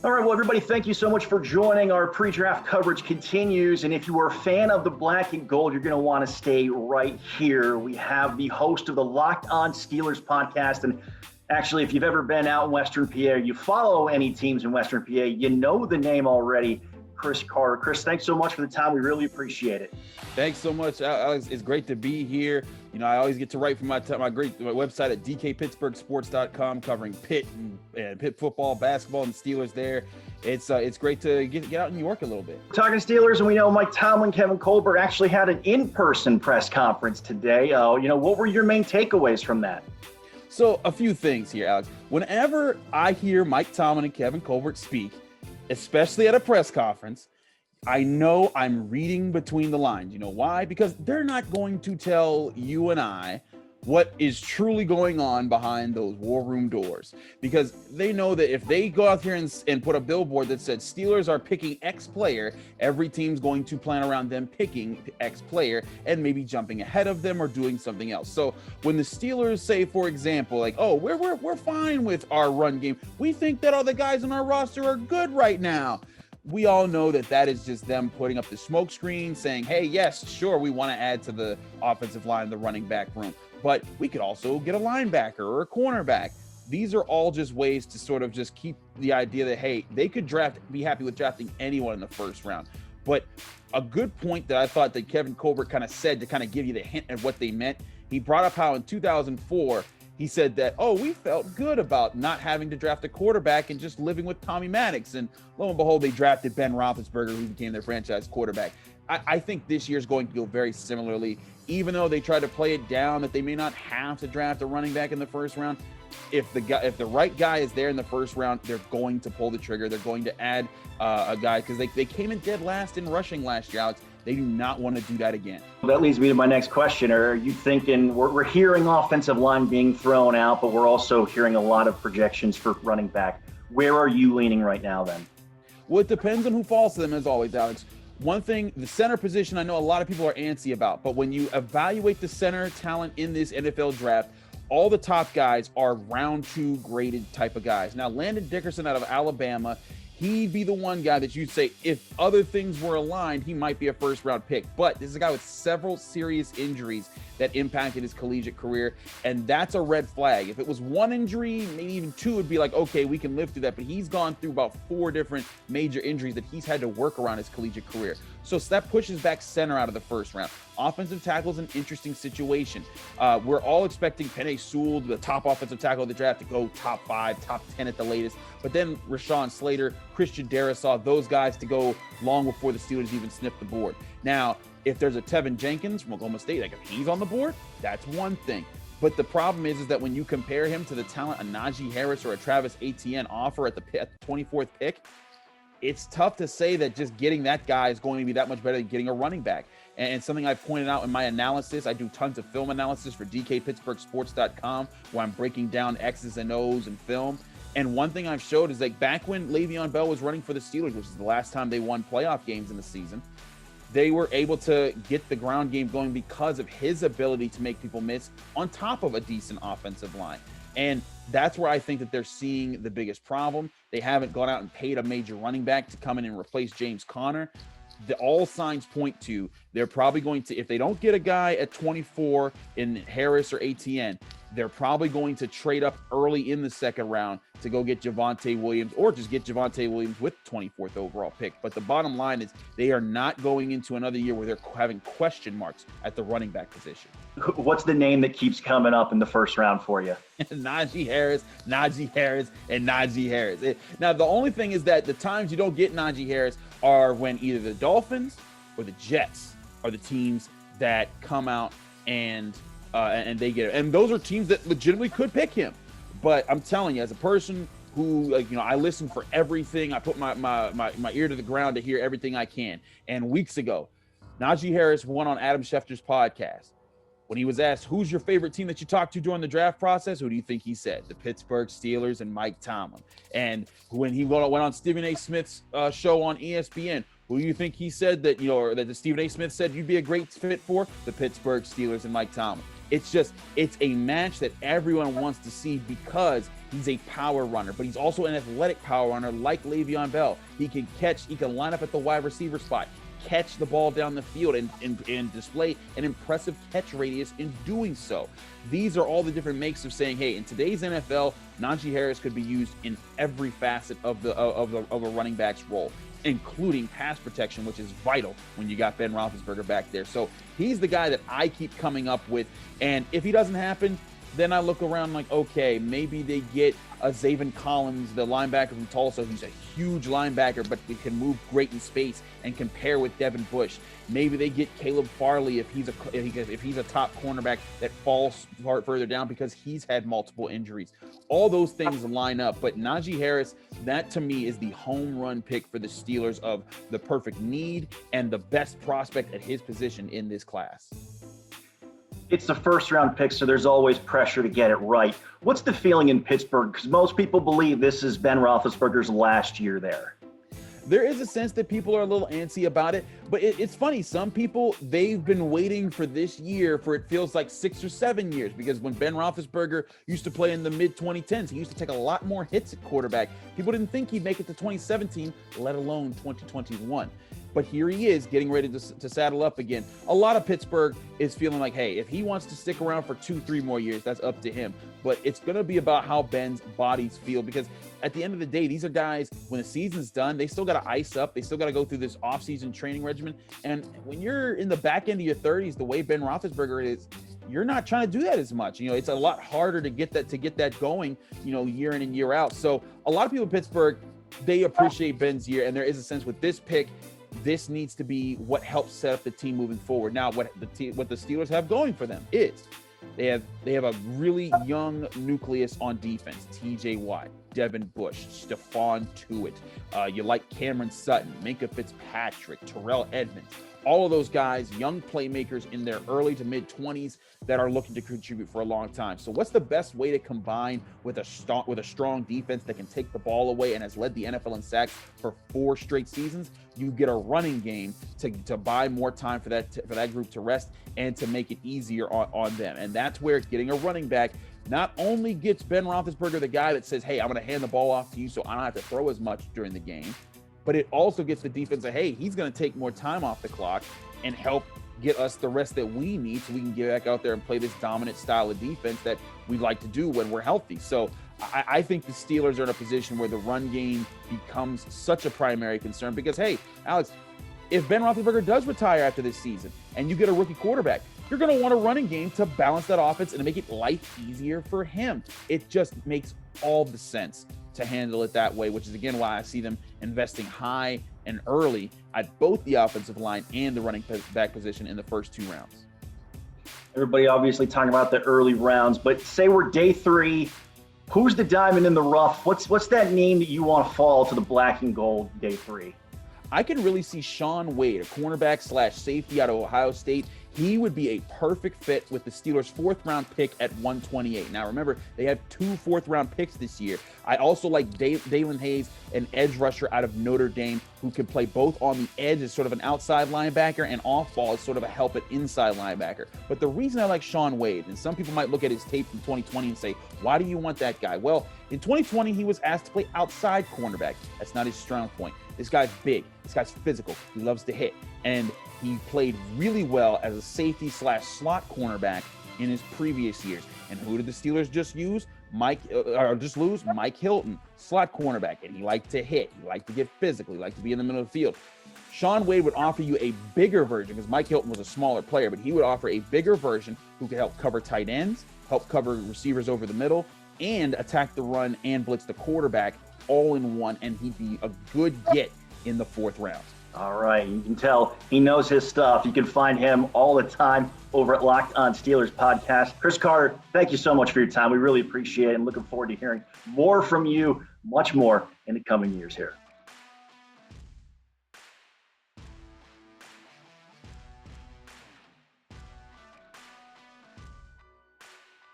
All right, well, everybody, thank you so much for joining. Our pre-draft coverage continues, and if you are a fan of the black and gold, you're going to want to stay right here. We have the host of the Locked On Steelers podcast, and actually, if you've ever been out in Western PA, you follow any teams in Western PA, you know the name already, Chris Carter. Chris, thanks so much for the time. We really appreciate it. Thanks so much, Alex. It's great to be here. You know, I always get to write from my website at dkpittsburghsports.com, covering Pitt and Pitt football, basketball, and Steelers there. It's great to get out in New York a little bit. Talking Steelers, and we know Mike Tomlin, Kevin Colbert actually had an in-person press conference today. What were your main takeaways from that? So a few things here, Alex. Whenever I hear Mike Tomlin and Kevin Colbert speak, especially at a press conference, I know I'm reading between the lines. You know why? Because they're not going to tell you and I what is truly going on behind those war room doors, because they know that if they go out here and put a billboard that said Steelers are picking X player, every team's going to plan around them picking X player and maybe jumping ahead of them or doing something else. So when the Steelers say, for example, like, oh, we're fine with our run game, we think that all the guys on our roster are good right now, we all know that is just them putting up the smoke screen saying, hey, yes, sure, we want to add to the offensive line, the running back room, but we could also get a linebacker or a cornerback. These are all just ways to sort of just keep the idea that, hey, they could be happy with drafting anyone in the first round. But a good point that I thought that Kevin Colbert kind of said to kind of give you the hint at what they meant, he brought up how in 2004, he said that, we felt good about not having to draft a quarterback and just living with Tommy Maddox. And lo and behold, they drafted Ben Roethlisberger, who became their franchise quarterback. I think this year's going to go very similarly, even though they tried to play it down that they may not have to draft a running back in the first round. If the right guy is there in the first round, they're going to pull the trigger. They're going to add a guy, because they came in dead last in rushing last year, Alex. They do not want to do that again. That leads me to my next question. Are you thinking we're hearing offensive line being thrown out, but we're also hearing a lot of projections for running back? Where are you leaning right now then? Well, it depends on who falls to them, as always, Alex. One thing, the center position, I know a lot of people are antsy about, but when you evaluate the center talent in this NFL draft, all the top guys are round 2 graded type of guys. Now, Landon Dickerson out of Alabama, he'd be the one guy that you'd say, if other things were aligned, he might be a first-round pick. But this is a guy with several serious injuries that impacted his collegiate career, and that's a red flag. If it was one injury, maybe even 2, it'd be like, okay, we can live through that. But he's gone through about 4 different major injuries that he's had to work around his collegiate career. So that pushes back center out of the first round. Offensive tackle is an interesting situation. We're all expecting Penei Sewell, the top offensive tackle of the draft, to go top 5, top 10 at the latest. But then Rashawn Slater, Christian Darrisaw, those guys to go long before the Steelers even sniff the board. Now, if there's a Tevin Jenkins from Oklahoma State, like if he's on the board, that's one thing. But the problem is that when you compare him to the talent a Najee Harris or a Travis Etienne offer at the 24th pick, it's tough to say that just getting that guy is going to be that much better than getting a running back. And something I pointed out in my analysis, I do tons of film analysis for dkpittsburghsports.com, where I'm breaking down X's and O's and film. And one thing I've showed is like back when Le'Veon Bell was running for the Steelers, which is the last time they won playoff games in the season, they were able to get the ground game going because of his ability to make people miss on top of a decent offensive line. And that's where I think that they're seeing the biggest problem. They haven't gone out and paid a major running back to come in and replace James Conner. All signs point to they're probably going to, if they don't get a guy at 24 in Harris or Etienne, they're probably going to trade up early in the second round to go get Javonte Williams, or just get Javonte Williams with 24th overall pick. But the bottom line is they are not going into another year where they're having question marks at the running back position. What's the name that keeps coming up in the first round for you? Najee Harris, and Najee Harris. Now, the only thing is that the times you don't get Najee Harris are when either the Dolphins or the Jets are the teams that come out and they get it. And those are teams that legitimately could pick him. But I'm telling you, as a person who, I listen for everything. I put my ear to the ground to hear everything I can. And weeks ago, Najee Harris went on Adam Schefter's podcast. When he was asked, who's your favorite team that you talked to during the draft process? Who do you think he said? The Pittsburgh Steelers and Mike Tomlin. And when he went on Stephen A. Smith's show on ESPN, who do you think he said that, or that the Stephen A. Smith said you'd be a great fit for? The Pittsburgh Steelers and Mike Tomlin. It's a match that everyone wants to see because he's a power runner, but he's also an athletic power runner like Le'Veon Bell. He can catch, he can line up at the wide receiver spot, catch the ball down the field and display an impressive catch radius in doing so. These are all the different makes of saying, hey, in today's NFL, Najee Harris could be used in every facet of a running back's role, including pass protection, which is vital when you got Ben Roethlisberger back there. So he's the guy that I keep coming up with. And if he doesn't happen, then I look around like, okay, maybe they get a Zaven Collins, the linebacker from Tulsa, who's a huge linebacker, but he can move great in space and can pair with Devin Bush. Maybe they get Caleb Farley if he's a top cornerback that falls further down because he's had multiple injuries. All those things line up, but Najee Harris, that to me is the home run pick for the Steelers of the perfect need and the best prospect at his position in this class. It's the first round pick, so there's always pressure to get it right. What's the feeling in Pittsburgh? Because most people believe this is Ben Roethlisberger's last year there. There is a sense that people are a little antsy about it, but it's funny. Some people, they've been waiting for this year for it feels like 6 or 7 years, because when Ben Roethlisberger used to play in the mid-2010s, he used to take a lot more hits at quarterback. People didn't think he'd make it to 2017, let alone 2021. But here he is getting ready to saddle up again. A lot of Pittsburgh is feeling like, hey, if he wants to stick around for 2-3 more years, that's up to him. But it's going to be about how Ben's bodies feel, because at the end of the day, these are guys, when the season's done, they still got to ice up. They still got to go through this offseason training regimen. And when you're in the back end of your 30s, the way Ben Roethlisberger is, you're not trying to do that as much. You know, it's a lot harder to get that going, you know, year in and year out. So a lot of people in Pittsburgh, they appreciate Ben's year. And there is a sense with this pick, this needs to be what helps set up the team moving forward. Now, what the Steelers have going for them is they have a really young nucleus on defense. TJ Watt, Devin Bush, Stephon Tuitt. You like Cameron Sutton, Minkah Fitzpatrick, Terrell Edmonds. All of those guys, young playmakers in their early to mid-20s that are looking to contribute for a long time. So what's the best way to combine with a strong defense that can take the ball away and has led the NFL in sacks for 4 straight seasons? You get a running game to buy more time for that group to rest and to make it easier on them. And that's where getting a running back not only gets Ben Roethlisberger, the guy that says, hey, I'm going to hand the ball off to you so I don't have to throw as much during the game, but it also gets the defense that, hey, he's going to take more time off the clock and help get us the rest that we need so we can get back out there and play this dominant style of defense that we like to do when we're healthy. So I think the Steelers are in a position where the run game becomes such a primary concern because, hey, Alex, if Ben Roethlisberger does retire after this season and you get a rookie quarterback, you're going to want a running game to balance that offense and to make it life easier for him. It just makes all the sense to handle it that way, which is, again, why I see them investing high and early at both the offensive line and the running back position in the first 2 rounds. Everybody obviously talking about the early rounds, but say we're day 3. Who's the diamond in the rough? What's that name that you want to fall to the black and gold day 3? I can really see Shaun Wade, a cornerback / safety out of Ohio State. He would be a perfect fit with the Steelers' 4th round pick at 128. Now, remember, they have 2 4th round picks this year. I also like Dalen Hayes, an edge rusher out of Notre Dame, who can play both on the edge as sort of an outside linebacker and off ball as sort of a help at inside linebacker. But the reason I like Shaun Wade, and some people might look at his tape from 2020 and say, why do you want that guy? Well, in 2020, he was asked to play outside cornerback. That's not his strong point. This guy's big. This guy's physical. He loves to hit. And he played really well as a safety / slot cornerback in his previous years. And who did the Steelers just lose? Mike Hilton, slot cornerback. And he liked to hit. He liked to get physical. He liked to be in the middle of the field. Shaun Wade would offer you a bigger version, because Mike Hilton was a smaller player, but he would offer a bigger version who could help cover tight ends, help cover receivers over the middle, and attack the run and blitz the quarterback all in one. And he'd be a good get in the 4th round. All right, you can tell he knows his stuff. You can find him all the time over at Locked On Steelers podcast. Chris Carter, thank you so much for your time. We really appreciate it and looking forward to hearing more from you, much more in the coming years here.